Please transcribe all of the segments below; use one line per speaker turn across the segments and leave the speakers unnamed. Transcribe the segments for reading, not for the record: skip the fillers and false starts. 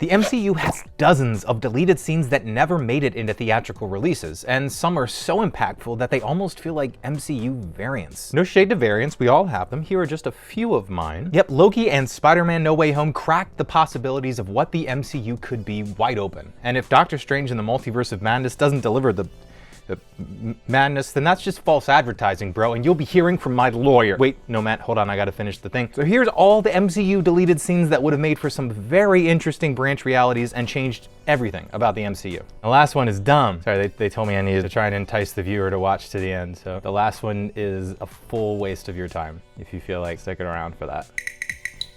The MCU has dozens of deleted scenes that never made it into theatrical releases, and some are so impactful that they almost feel like MCU variants. No shade to variants, we all have them. Here are just a few of mine. Yep, Loki and Spider-Man No Way Home cracked the possibilities of what the MCU could be wide open. And if Doctor Strange in the Multiverse of Madness doesn't deliver the madness, then that's just false advertising, bro, and you'll be hearing from my lawyer. Wait, no, Matt, hold on, I gotta finish the thing. So here's all the MCU deleted scenes that would have made for some very interesting branch realities and changed everything about the MCU. The last one is dumb. Sorry, they told me I needed to try and entice the viewer to watch to the end, so the last one is a full waste of your time, if you feel like sticking around for that.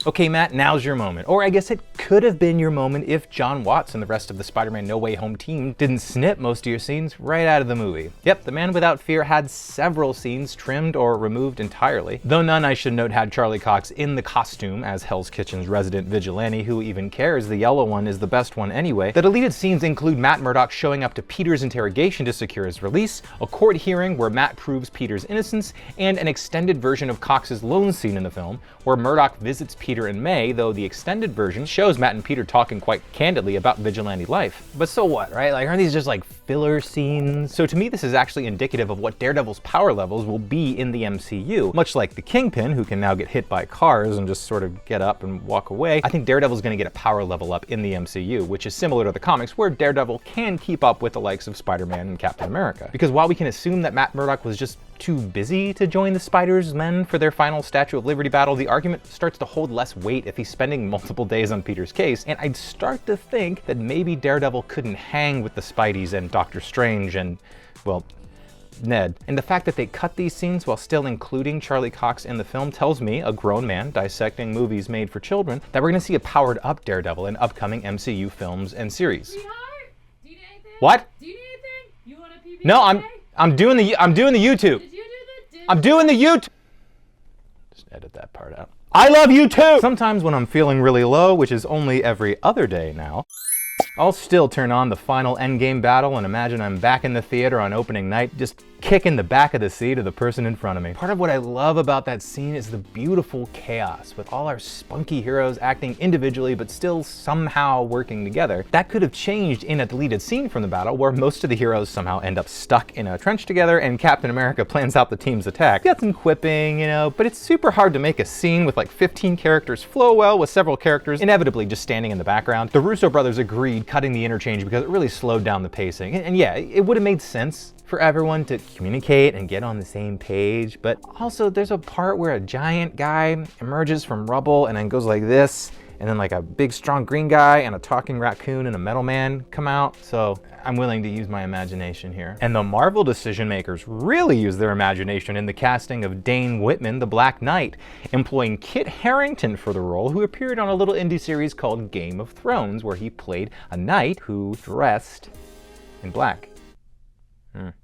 Okay, Matt, now's your moment. Or I guess it could have been your moment if John Watts and the rest of the Spider-Man No Way Home team didn't snip most of your scenes right out of the movie. Yep, The Man Without Fear had several scenes trimmed or removed entirely, though none, I should note, had Charlie Cox in the costume as Hell's Kitchen's resident vigilante. Who even cares? The yellow one is the best one anyway. The deleted scenes include Matt Murdock showing up to Peter's interrogation to secure his release, a court hearing where Matt proves Peter's innocence, and an extended version of Cox's lone scene in the film, where Murdock visits Peter in May, though the extended version shows Matt and Peter talking quite candidly about vigilante life. But so what, right? Like, aren't these just like filler scenes? So to me, this is actually indicative of what Daredevil's power levels will be in the MCU. Much like the Kingpin, who can now get hit by cars and just sort of get up and walk away, I think Daredevil's gonna get a power level up in the MCU, which is similar to the comics, where Daredevil can keep up with the likes of Spider-Man and Captain America. Because while we can assume that Matt Murdock was just too busy to join the Spider's men for their final Statue of Liberty battle, the argument starts to hold less weight if he's spending multiple days on Peter's case, and I'd start to think that maybe Daredevil couldn't hang with the Spideys and Doctor Strange and, well, Ned. And the fact that they cut these scenes while still including Charlie Cox in the film tells me, a grown man dissecting movies made for children, that we're gonna see a powered up Daredevil in upcoming MCU films and series.
Sweetheart, do you need anything?
What?
Do you need anything? You want a PB?
No, I'm doing the YouTube.
Did you do the?
I'm doing the YouTube. Just edit that part out. I love you too! Sometimes when I'm feeling really low, which is only every other day now, I'll still turn on the final Endgame battle and imagine I'm back in the theater on opening night, just kicking the back of the seat of the person in front of me. Part of what I love about that scene is the beautiful chaos, with all our spunky heroes acting individually but still somehow working together. That could have changed in a deleted scene from the battle, where most of the heroes somehow end up stuck in a trench together and Captain America plans out the team's attack. Got some quipping, you know, but it's super hard to make a scene with like 15 characters flow well, with several characters inevitably just standing in the background. The Russo brothers agreed cutting the interchange because it really slowed down the pacing. And yeah, it would have made sense for everyone to communicate and get on the same page, but also there's a part where a giant guy emerges from rubble and then goes like this, and then like a big strong green guy and a talking raccoon and a metal man come out. So I'm willing to use my imagination here. And the Marvel decision makers really use their imagination in the casting of Dane Whitman, the Black Knight, employing Kit Harington for the role, who appeared on a little indie series called Game of Thrones, where he played a knight who dressed in black.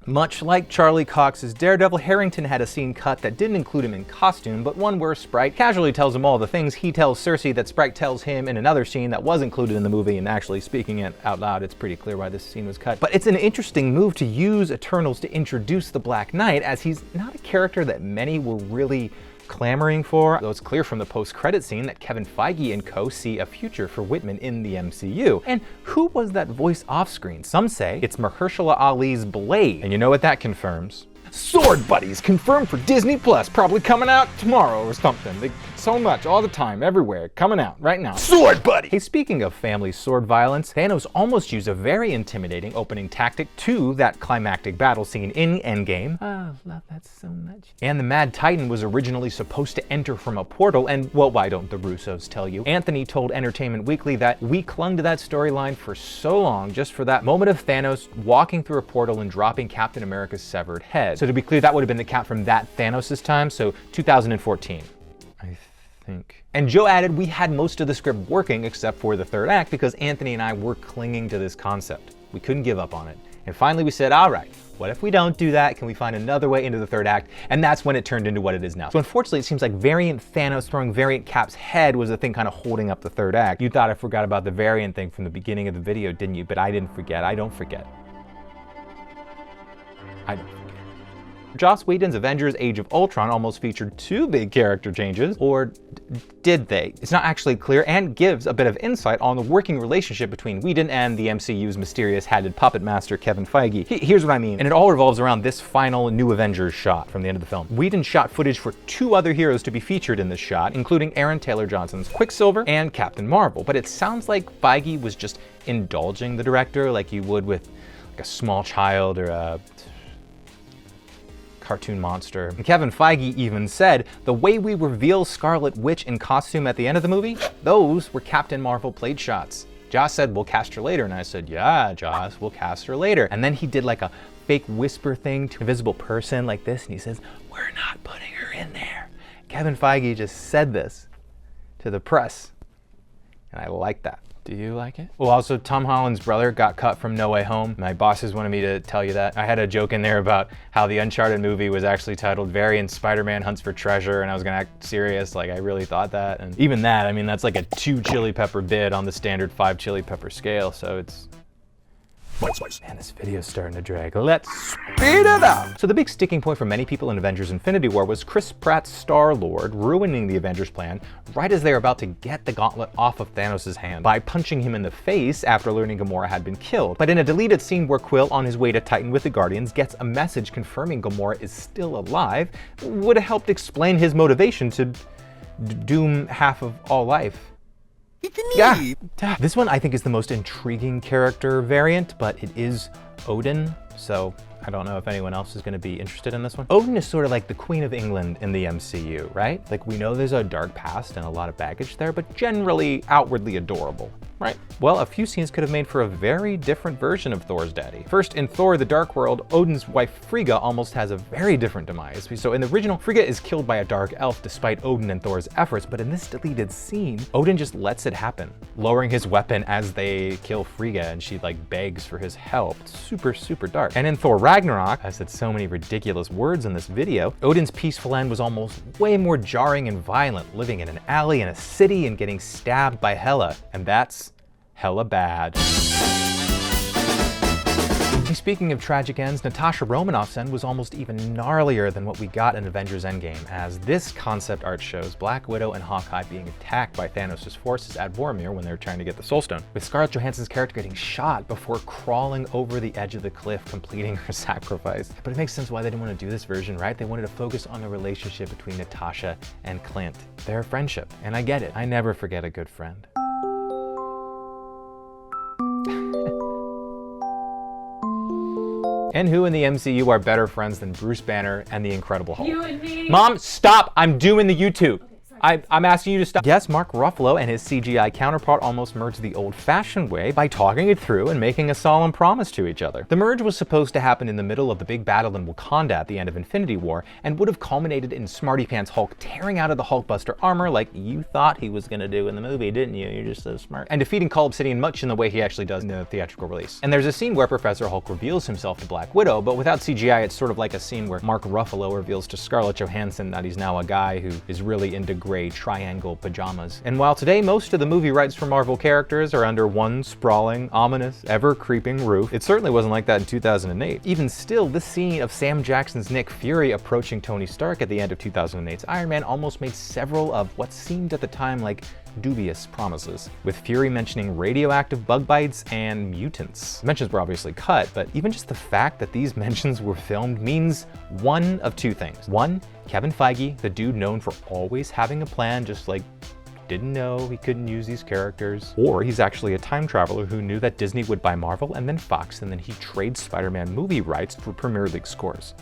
Much like Charlie Cox's Daredevil, Harington had a scene cut that didn't include him in costume, but one where Sprite casually tells him all the things he tells Cersei that Sprite tells him in another scene that was included in the movie, and actually speaking it out loud, it's pretty clear why this scene was cut. But it's an interesting move to use Eternals to introduce the Black Knight, as he's not a character that many were really clamoring for, though it's clear from the post-credit scene that Kevin Feige and co see a future for Whitman in the MCU. And who was that voice off-screen? Some say it's Mahershala Ali's Blade. And you know what that confirms? Sword Buddies, confirmed for Disney Plus, probably coming out tomorrow or something. So much, all the time, everywhere, coming out right now. Sword Buddy! Hey, speaking of family sword violence, Thanos almost used a very intimidating opening tactic to that climactic battle scene in Endgame. Oh, love that so much. And the Mad Titan was originally supposed to enter from a portal, and, well, why don't the Russos tell you? Anthony told Entertainment Weekly that we clung to that storyline for so long just for that moment of Thanos walking through a portal and dropping Captain America's severed head. So to be clear, that would have been the cap from that Thanos' time, so 2014. I think. And Joe added, we had most of the script working except for the third act because Anthony and I were clinging to this concept. We couldn't give up on it. And finally we said, all right, what if we don't do that? Can we find another way into the third act? And that's when it turned into what it is now. So unfortunately, it seems like variant Thanos throwing variant Cap's head was the thing kind of holding up the third act. You thought I forgot about the variant thing from the beginning of the video, didn't you? But I didn't forget. I don't forget. I don't forget. Joss Whedon's Avengers Age of Ultron almost featured 2 big character changes, or did they? It's not actually clear and gives a bit of insight on the working relationship between Whedon and the MCU's mysterious hatted puppet master Kevin Feige. Here's what I mean, and it all revolves around this final New Avengers shot from the end of the film. Whedon shot footage for 2 other heroes to be featured in this shot, including Aaron Taylor Johnson's Quicksilver and Captain Marvel, but it sounds like Feige was just indulging the director like you would with like a small child or a cartoon monster. And Kevin Feige even said, the way we reveal Scarlet Witch in costume at the end of the movie, those were Captain Marvel played shots. Joss said, we'll cast her later. And I said, yeah, Joss, we'll cast her later. And then he did like a fake whisper thing to an invisible person like this. And he says, we're not putting her in there. Kevin Feige just said this to the press. And I like that. Do you like it? Well, also, Tom Holland's brother got cut from No Way Home. My bosses wanted me to tell you that. I had a joke in there about how the Uncharted movie was actually titled Variant Spider-Man Hunts for Treasure, and I was gonna act serious, like I really thought that. And even that, I mean, that's like a 2 chili pepper bid on the standard 5 chili pepper scale, so it's... Man, this video's starting to drag. Let's speed it up! So the big sticking point for many people in Avengers Infinity War was Chris Pratt's Star-Lord ruining the Avengers plan right as they were about to get the gauntlet off of Thanos' hand by punching him in the face after learning Gamora had been killed. But in a deleted scene where Quill, on his way to Titan with the Guardians, gets a message confirming Gamora is still alive, would have helped explain his motivation to doom half of all life. Yeah. This one I think is the most intriguing character variant, but it is Odin, so I don't know if anyone else is going to be interested in this one. Odin is sort of like the Queen of England in the MCU, right? Like, we know there's a dark past and a lot of baggage there, but generally outwardly adorable, right? Well, a few scenes could have made for a very different version of Thor's daddy. First, in Thor: The Dark World, Odin's wife Frigga almost has a very different demise. So in the original, Frigga is killed by a dark elf despite Odin and Thor's efforts, but in this deleted scene, Odin just lets it happen, lowering his weapon as they kill Frigga, and she like begs for his help. It's super, super dark. And in Thor Ragnarok, I said so many ridiculous words in this video, Odin's peaceful end was almost way more jarring and violent, living in an alley in a city and getting stabbed by Hela, and that's hella bad. Speaking of tragic ends, Natasha Romanoff's end was almost even gnarlier than what we got in Avengers Endgame, as this concept art shows Black Widow and Hawkeye being attacked by Thanos' forces at Vormir when they were trying to get the Soul Stone, with Scarlett Johansson's character getting shot before crawling over the edge of the cliff, completing her sacrifice. But it makes sense why they didn't want to do this version, right? They wanted to focus on the relationship between Natasha and Clint, their friendship. And I get it, I never forget a good friend. And who in the MCU are better friends than Bruce Banner and the Incredible Hulk?
You and me.
Mom, stop! I'm doing the YouTube.
Okay, sorry.
I'm asking you to stop. Yes, Mark Ruffalo and his CGI counterpart almost merged the old-fashioned way by talking it through and making a solemn promise to each other. The merge was supposed to happen in the middle of the big battle in Wakanda at the end of Infinity War, and would have culminated in Smarty Pants Hulk tearing out of the Hulkbuster armor like you thought he was gonna do in the movie, didn't you? You're just so smart. And defeating Cull Obsidian much in the way he actually does in the theatrical release. And there's a scene where Professor Hulk reveals himself to Black Widow, but without CGI, it's sort of like a scene where Mark Ruffalo reveals to Scarlett Johansson that he's now a guy who is really into gray triangle pajamas. And while today most of the movie rights for Marvel characters are under one sprawling, ominous, ever-creeping roof, it certainly wasn't like that in 2008. Even still, this scene of Sam Jackson's Nick Fury approaching Tony Stark at the end of 2008's Iron Man almost made several of what seemed at the time like dubious promises, with Fury mentioning radioactive bug bites and mutants. The mentions were obviously cut, but even just the fact that these mentions were filmed means one of two things. One, Kevin Feige, the dude known for always having a plan, just like didn't know he couldn't use these characters. Or he's actually a time traveler who knew that Disney would buy Marvel and then Fox, and then he trades Spider-Man movie rights for Premier League scores.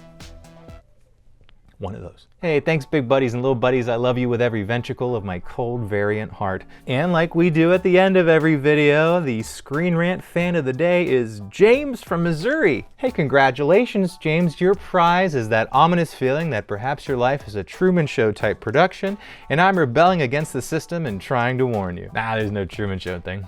One of those. Hey, thanks big buddies and little buddies. I love you with every ventricle of my cold variant heart. And like we do at the end of every video, the Screen Rant fan of the day is James from Missouri. Hey, congratulations, James. Your prize is that ominous feeling that perhaps your life is a Truman Show type production, and I'm rebelling against the system and trying to warn you. Nah, there's no Truman Show thing.